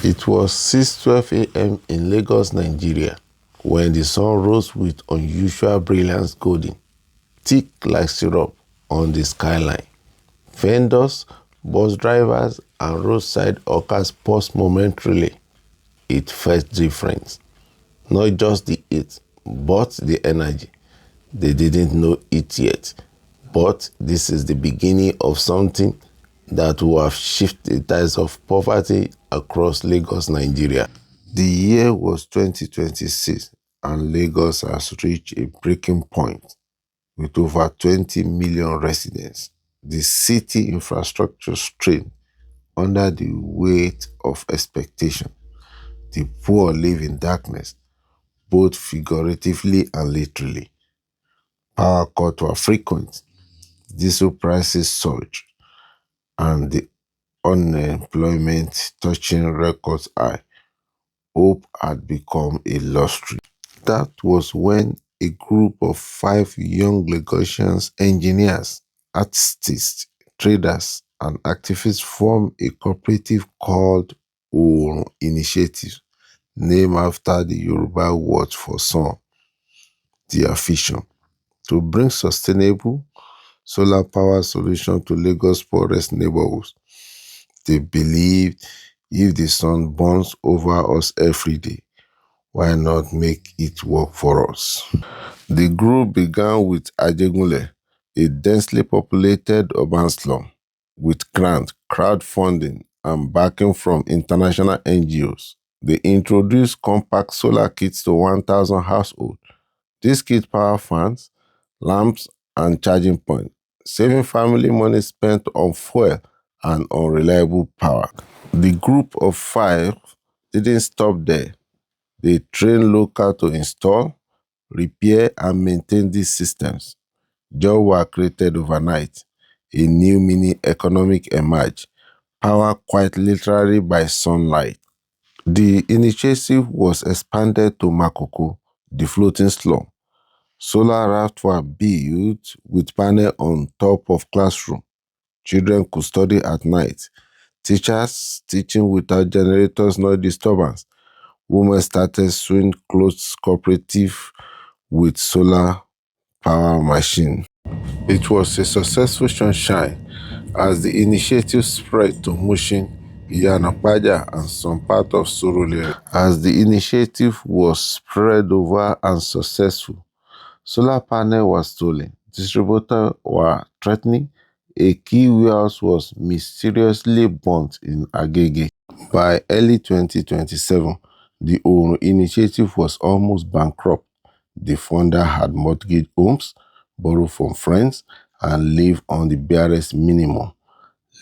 It was 6:12 a.m. in Lagos, Nigeria, when the sun rose with unusual brilliance golden, thick like syrup on the skyline. Vendors, bus drivers, and roadside hawkers paused momentarily. It felt different. Not just the heat, but the energy. They didn't know it yet. But this is the beginning of something that will have shifted the tides of poverty across Lagos, Nigeria. The year was 2026 and Lagos has reached a breaking point with over 20 million residents. The city infrastructure strained under the weight of expectation. The poor live in darkness, both figuratively and literally. Power cuts were frequent, diesel prices surged, and the unemployment touching records high. Hope had become a luxury. That was when a group of 5 young Lagosians, engineers, artists, traders, and activists formed a cooperative called O Initiative, named after the Yoruba word for sun, their vision, to bring sustainable solar power solution to Lagos' poorest neighborhoods. They believed if the sun burns over us every day, why not make it work for us? The group began with Ajegunle, a densely populated urban slum, with grant, crowdfunding, and backing from international NGOs. They introduced compact solar kits to 1,000 households. These kits power fans, lamps, and charging points, saving family money spent on fuel and unreliable power. The group of 5 didn't stop there. They trained locals to install, repair, and maintain these systems. Jobs were created overnight. A new mini economic emerged, powered quite literally by sunlight. The initiative was expanded to Makoko, the floating slum. Solar rafts were built with panels on top of classroom. Children could study at night. Teachers teaching without generators, no disturbance. Women started sewing clothes cooperative with solar power machine. It was a successful sunshine as the initiative spread to Mushin, Iyanapaja, and some part of Surulere. As the initiative was spread over and successful, solar panel was stolen, distributors were threatening, a key warehouse was mysteriously burnt in Agege. By early 2027, the Oru initiative was almost bankrupt. The founder had mortgaged homes, borrowed from friends, and lived on the barest minimum.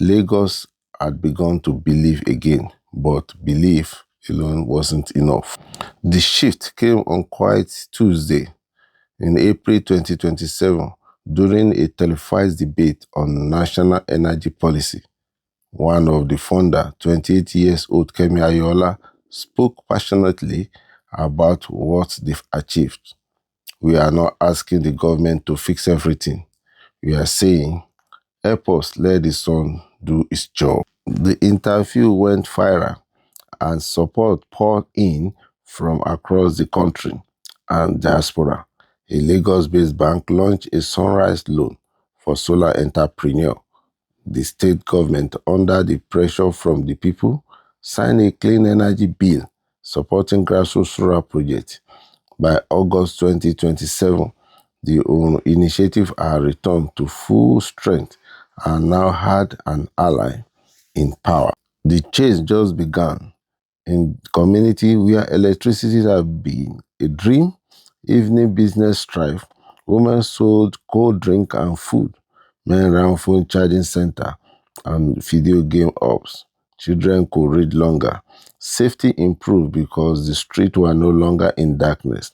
Lagos had begun to believe again, but belief alone wasn't enough. The shift came on Quiet Tuesday in April 2027 during a televised debate on national energy policy. One of the founders, 28-year-old Kemi Ayola, spoke passionately about what they've achieved. We are not asking the government to fix everything. We are saying, help us let the sun do its job. The interview went viral and support poured in from across the country and diaspora. A Lagos-based bank launched a sunrise loan for solar entrepreneurs. The state government, under the pressure from the people, signed a clean energy bill supporting grassroots solar projects. By August 2027, the initiative had returned to full strength and now had an ally in power. The chase just began. In community where electricity had been a dream, evening business thrived. Women sold cold drink and food. Men ran phone charging center and video game hubs. Children could read longer. Safety improved because the streets were no longer in darkness.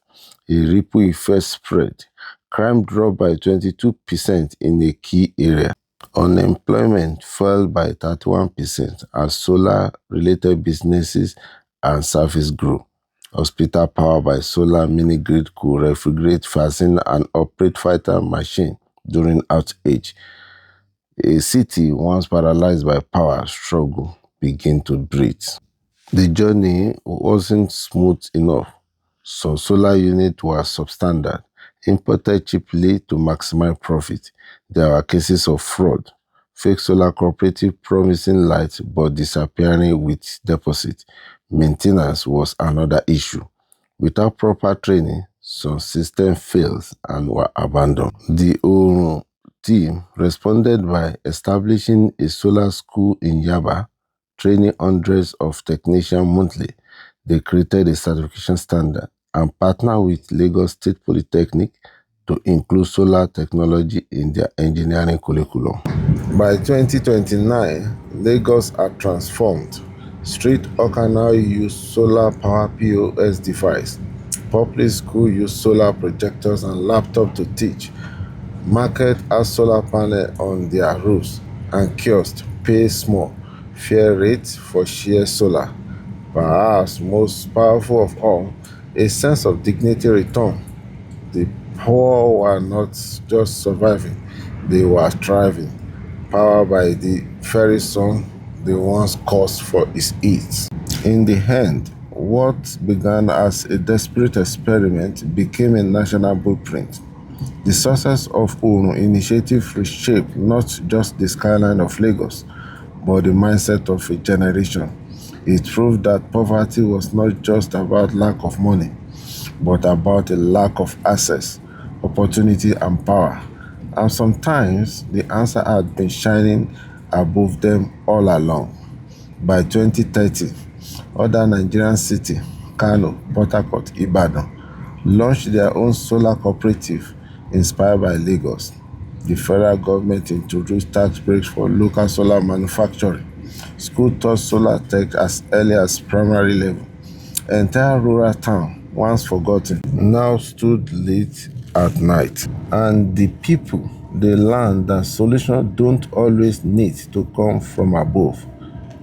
A ripple effect spread. Crime dropped by 22% in a key area. Unemployment fell by 31% as solar-related businesses and services grew. Hospital powered by solar mini-grid could refrigerate vaccine and operate fighter machine during outage. A city once paralyzed by power struggle began to breathe. The journey wasn't smooth enough. So solar units were substandard, imported cheaply to maximize profit. There were cases of fraud. Fake solar cooperative promising light but disappearing with deposit. Maintenance was another issue. Without proper training, some systems failed and were abandoned. The Oorun team responded by establishing a solar school in Yaba, training hundreds of technicians monthly. They created a certification standard and partnered with Lagos State Polytechnic to include solar technology in their engineering curriculum. By 2029, Lagos had transformed. Street hawker now use solar power POS device. Public school use solar projectors and laptops to teach. Market has solar panel on their roofs and kiosks pay small, fair rate for share solar. Perhaps most powerful of all, a sense of dignity return. The poor were not just surviving, they were thriving, powered by the very sun they once cursed for its heat. In the end, what began as a desperate experiment became a national blueprint. The success of Oorun initiative reshaped not just the skyline of Lagos, but the mindset of a generation. It proved that poverty was not just about lack of money, but about a lack of access, opportunity, and power. And sometimes the answer had been shining above them all along. By 2030, other Nigerian cities, Kano, Port Harcourt, Ibadan, launched their own solar cooperative inspired by Lagos. The federal government introduced tax breaks for local solar manufacturing. School taught solar tech as early as primary level. Entire rural town, once forgotten, now stood late at night. And the people, they learned that solutions don't always need to come from above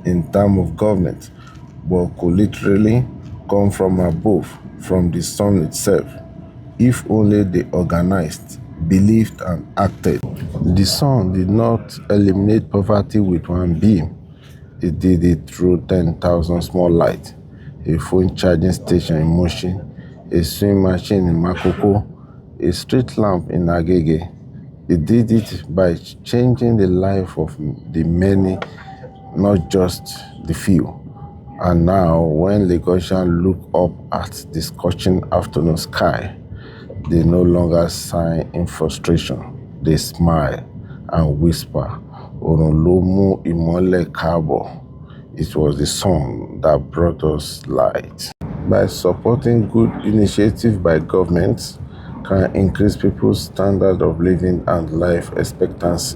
in terms of government, but could literally come from above, from the sun itself, if only they organized, believed, and acted. The sun did not eliminate poverty with one beam. It did it through 10,000 small lights, a phone charging station in Mushin, a sewing machine in Makoko, a street lamp in Agege. It did it by changing the life of the many, not just the few. And now, when Lagosians look up at the scorching afternoon sky, they no longer sigh in frustration. They smile and whisper, Orunlomu Imole Kabo. It was the sun that brought us light. By supporting good initiatives by governments, can increase people's standard of living and life expectancy.